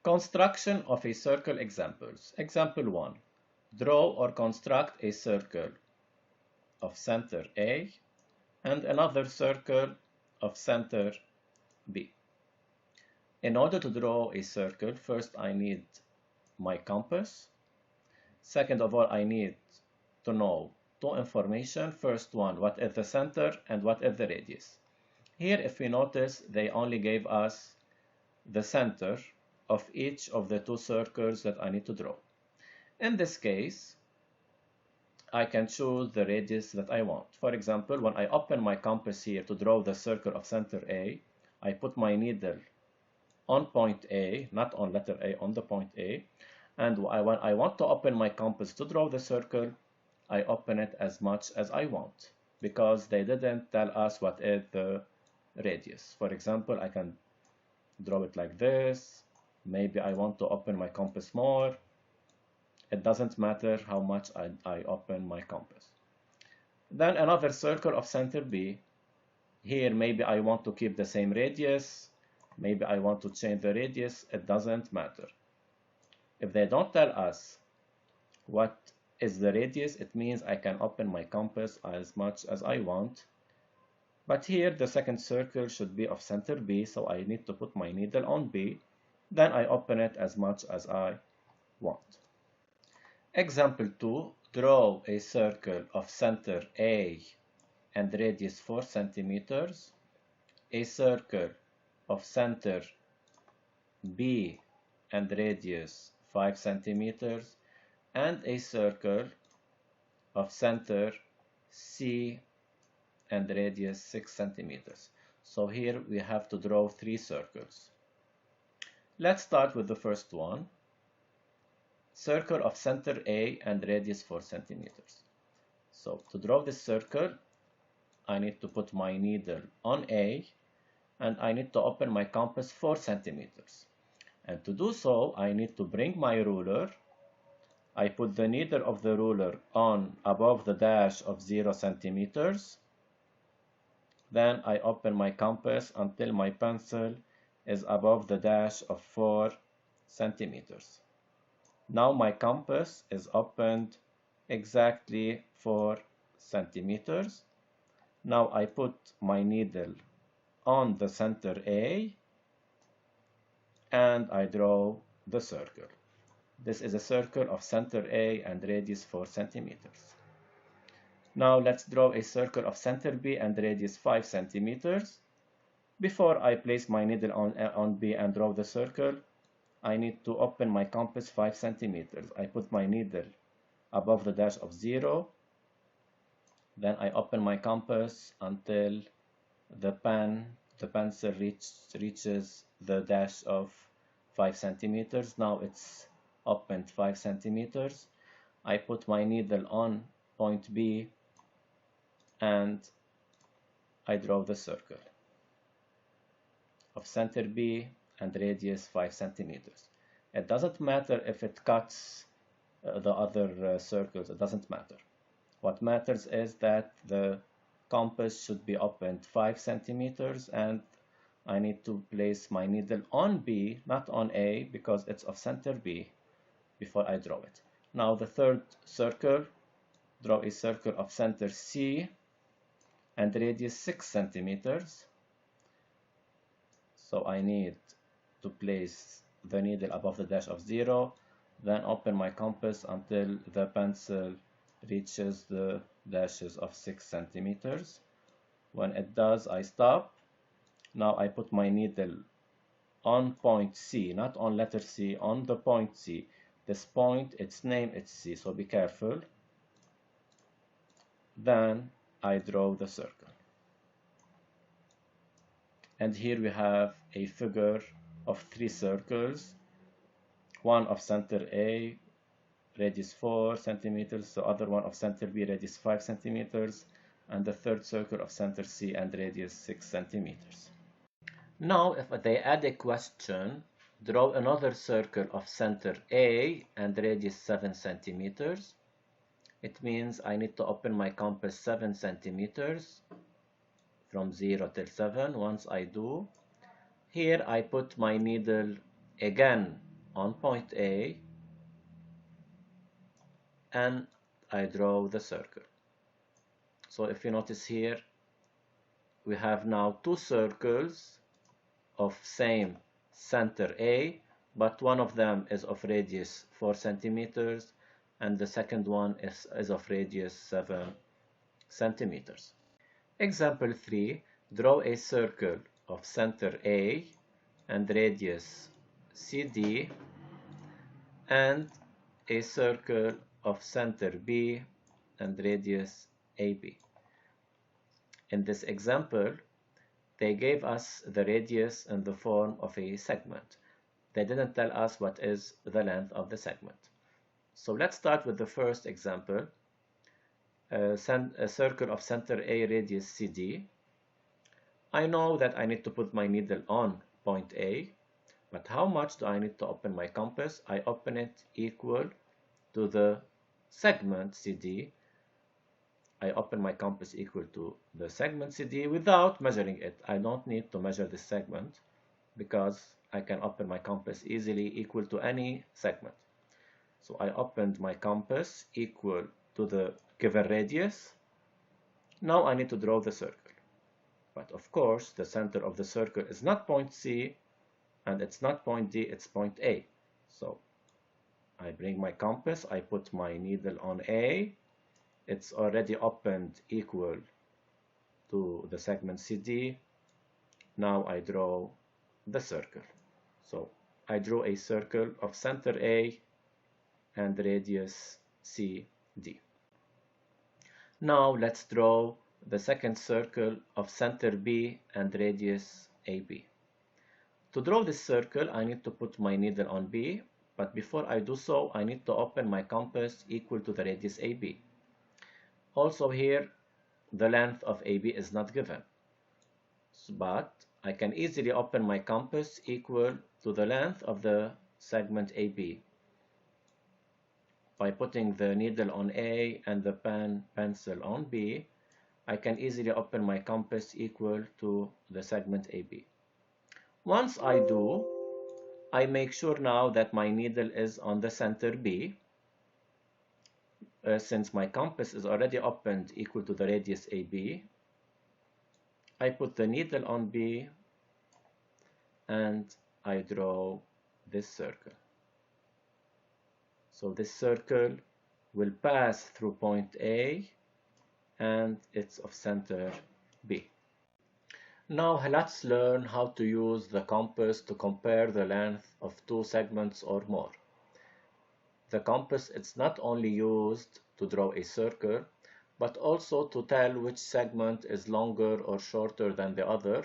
Construction of a circle examples. Example 1. Draw or construct a circle of center A and another circle of center B. In order to draw a circle, first I need my compass. Second of all, I need to know two information. First one, what is the center and what is the radius. Here, if we notice, they only gave us the center of each of the two circles that I need to draw. In this case, I can choose the radius that I want. For example, when I open my compass here to draw the circle of center A, I put my needle on point A, not on letter A, on the point A. And when I want to open my compass to draw the circle, I open it as much as I want, because they didn't tell us what is the radius. For example, I can draw it like this. Maybe I want to open my compass more. It doesn't matter how much I open my compass. Then another circle of center B. Here, maybe I want to keep the same radius. Maybe I want to change the radius. It doesn't matter. If they don't tell us what is the radius, it means I can open my compass as much as I want. But here the second circle should be of center B, so I need to put my needle on B. Then I open it as much as I want. Example 2, draw a circle of center A and radius 4 centimeters, a circle of center B and radius 5 centimeters, and a circle of center C and radius 6 centimeters. So here we have to draw 3 circles. Let's start with the first one. Circle of center A and radius 4 centimeters. So to draw this circle, I need to put my needle on A and I need to open my compass 4 centimeters. And to do so, I need to bring my ruler. I put the needle of the ruler on above the dash of 0 centimeters. Then I open my compass until my pencil is above the dash of 4 centimeters. Now my compass is opened exactly 4 centimeters. Now I put my needle on the center A and I draw the circle. This is a circle of center A and radius 4 centimeters. Now let's draw a circle of center B and radius 5 centimeters. Before I place my needle on B and draw the circle, I need to open my compass 5 centimeters. I put my needle above the dash of 0. Then I open my compass until the pencil reaches the dash of 5 centimeters. Now it's opened 5 centimeters. I put my needle on point B and I draw the circle of center B and radius 5 centimeters. It doesn't matter if it cuts the other circles, it doesn't matter. What matters is that the compass should be opened 5 centimeters and I need to place my needle on B, not on A, because it's of center B before I draw it. Now the third circle, draw a circle of center C and radius 6 centimeters. So I need to place the needle above the dash of 0, then open my compass until the pencil reaches the dashes of 6 centimeters. When it does, I stop. Now I put my needle on point C, not on letter C, on the point C. This point, its name is C, so be careful. Then I draw the circle. And here we have a figure of 3 circles. One of center A, radius 4 centimeters, the other one of center B, radius 5 centimeters, and the third circle of center C and radius 6 centimeters. Now, if they add a question, draw another circle of center A and radius 7 centimeters. It means I need to open my compass 7 centimeters from 0 till 7. Once I do, here I put my needle again on point A, and I draw the circle. So if you notice here, we have now two circles of same center A, but one of them is of radius 4 centimeters and the second one is of radius 7 centimeters. Example 3, draw a circle of center A and radius CD and a circle of center B and radius AB. In this example, they gave us the radius in the form of a segment. They didn't tell us what is the length of the segment. So let's start with the first example, a circle of center A radius CD. I know that I need to put my needle on point A, but how much do I need to open my compass? I open it equal to the segment CD. I open my compass equal to the segment CD without measuring it. I don't need to measure this segment because I can open my compass easily equal to any segment. So I opened my compass equal to the given radius. Now I need to draw the circle. But of course, the center of the circle is not point C and it's not point D, it's point A. So I bring my compass, I put my needle on A. It's already opened equal to the segment CD. Now I draw the circle. So I drew a circle of center A and radius CD. Now let's draw the second circle of center B and radius AB. To draw this circle, I need to put my needle on B, but before I do so, I need to open my compass equal to the radius AB. Also here, the length of AB is not given, but I can easily open my compass equal to the length of the segment AB. By putting the needle on A and the pencil on B, I can easily open my compass equal to the segment AB. Once I do, I make sure now that my needle is on the center B. Since my compass is already opened equal to the radius AB, I put the needle on B and I draw this circle. So this circle will pass through point A and it's of center B. Now let's learn how to use the compass to compare the length of two segments or more. The compass is not only used to draw a circle, but also to tell which segment is longer or shorter than the other,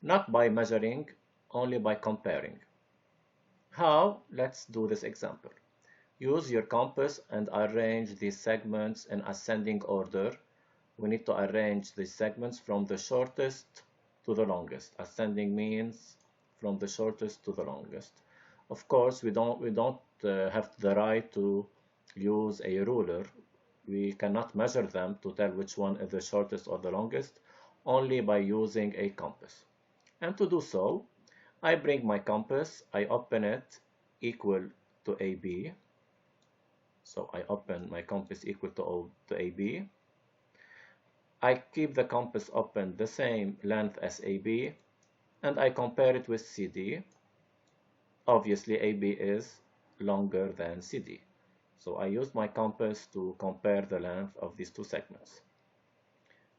not by measuring, only by comparing. How? Let's do this example. Use your compass and arrange these segments in ascending order. We need to arrange these segments from the shortest to the longest. Ascending means from the shortest to the longest. Of course, we don't have the right to use a ruler. We cannot measure them to tell which one is the shortest or the longest, only by using a compass. And to do so, I bring my compass, I open it equal to AB. So I open my compass equal to AB. I keep the compass open the same length as AB, and I compare it with CD. Obviously, AB is longer than CD. So I use my compass to compare the length of these two segments.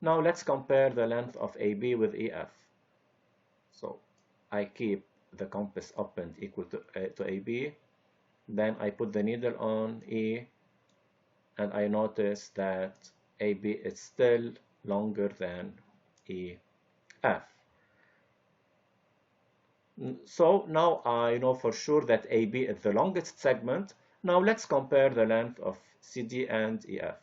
Now let's compare the length of AB with EF. So I keep the compass opened equal to AB. Then I put the needle on E, and I notice that AB is still longer than EF. So now I know for sure that AB is the longest segment. Now let's compare the length of CD and EF.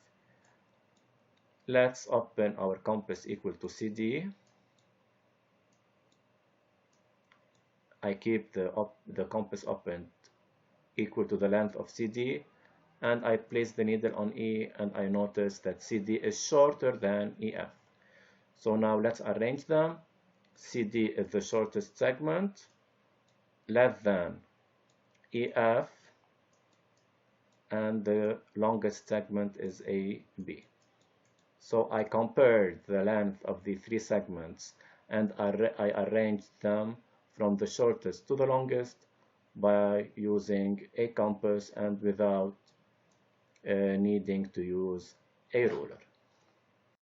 Let's open our compass equal to CD. I keep the compass opened equal to the length of CD, and I place the needle on E, and I notice that CD is shorter than EF. So now let's arrange them. CD is the shortest segment, less than EF, and the longest segment is AB. So I compared the length of the three segments and I arranged them from the shortest to the longest by using a compass and without needing to use a ruler.